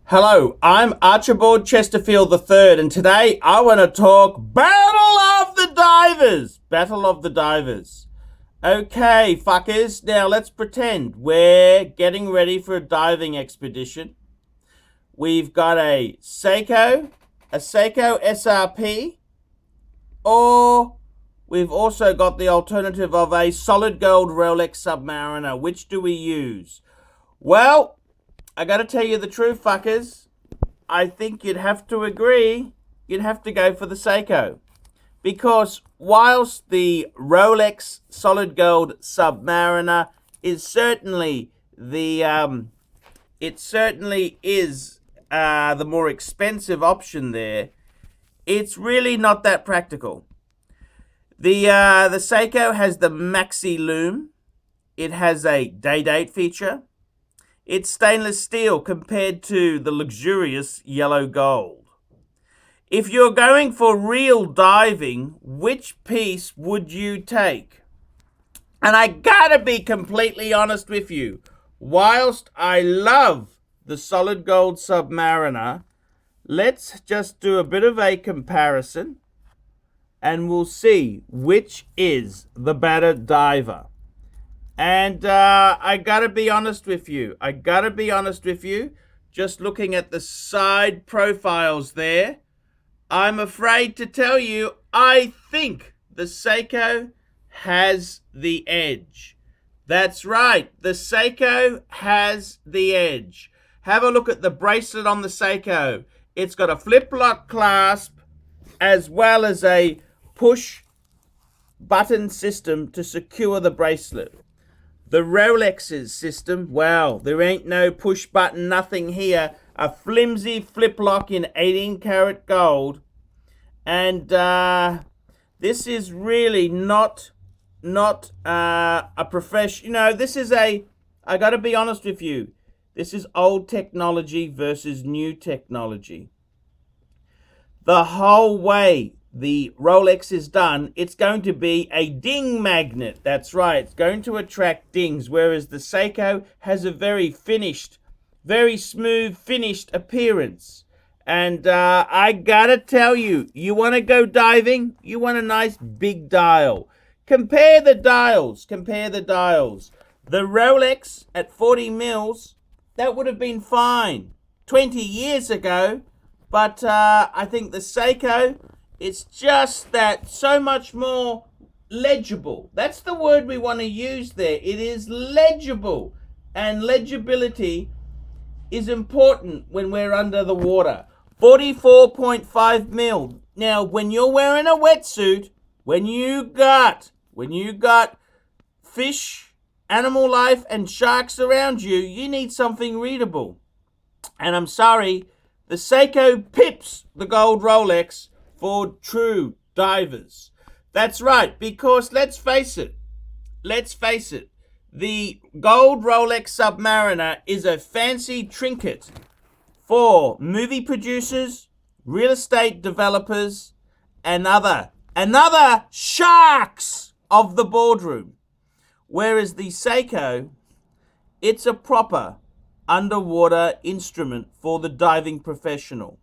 Hello, I'm Archibald Chesterfield III, and today I want to talk Battle of the Divers. Battle of the Divers. Okay, fuckers, now let's pretend we're getting ready for a diving expedition. We've got a Seiko SRP, or we've also got the alternative of a solid gold Rolex Submariner. Which do we use? Well, I gotta tell you the truth, fuckers. I think you'd have to agree, you'd have to go for the Seiko. Because whilst the Rolex Solid Gold Submariner is certainly the the more expensive option there, it's really not that practical. The Seiko has the Maxi Lume. It has a day date feature. It's stainless steel compared to the luxurious yellow gold. If you're going for real diving, which piece would you take? And I gotta be completely honest with you. Whilst I love the solid gold Submariner, let's just do a bit of a comparison and we'll see which is the better diver. And I gotta be honest with you. Just looking at the side profiles there, I'm afraid to tell you, I think the Seiko has the edge. That's right, the Seiko has the edge. Have a look at the bracelet on the Seiko. It's got a flip-lock clasp as well as a push button system to secure the bracelet. The Rolex's system, well, there ain't no push button, nothing here. A flimsy flip lock in 18 karat gold. And this is really not a profession. This is I gotta be honest with you. This is old technology versus new technology. The whole way the Rolex is done, it's going to be a ding magnet. That's right, it's going to attract dings, whereas the Seiko has a very finished, very smooth finished appearance. And I gotta tell you, you want to go diving, you want a nice big dial. Compare the dials. The Rolex at 40 mils, that would have been fine 20 years ago, but I think the Seiko, it's just that so much more legible. That's the word we want to use there. It is legible. And legibility is important when we're under the water. 44.5 mil. Now, when you're wearing a wetsuit, when you got fish, animal life, and sharks around you, you need something readable. And I'm sorry, the Seiko pips the gold Rolex for true divers. That's right, because let's face it, the gold Rolex Submariner is a fancy trinket for movie producers, real estate developers, and other sharks of the boardroom. Whereas the Seiko, it's a proper underwater instrument for the diving professional.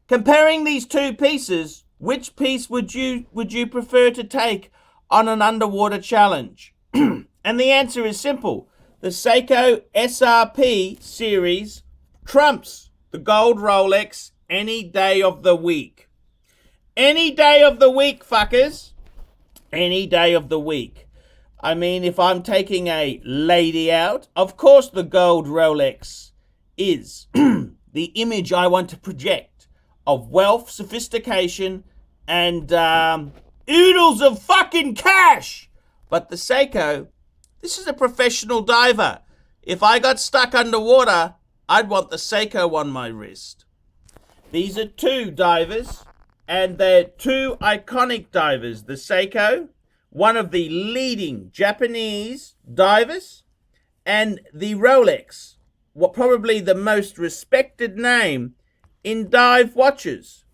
Comparing these two pieces, which piece would you prefer to take on an underwater challenge? And the answer is simple. The Seiko SRP series trumps the gold Rolex any day of the week. Any day of the week, fuckers. Any day of the week. I mean, if I'm taking a lady out, of course the gold Rolex is the image I want to project of wealth, sophistication, and oodles of fucking cash. But the Seiko, this is a professional diver. If I got stuck underwater, I'd want the Seiko on my wrist. These are two divers, and they're two iconic divers. The Seiko, one of the leading Japanese divers, and the Rolex, what probably the most respected name in dive watches.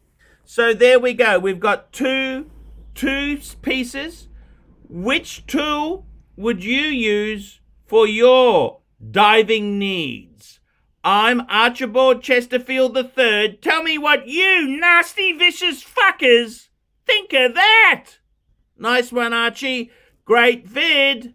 So there we go. We've got two pieces. Which tool would you use for your diving needs? I'm Archibald Chesterfield III. Tell me what you nasty, vicious fuckers think of that. Nice one, Archie. Great vid.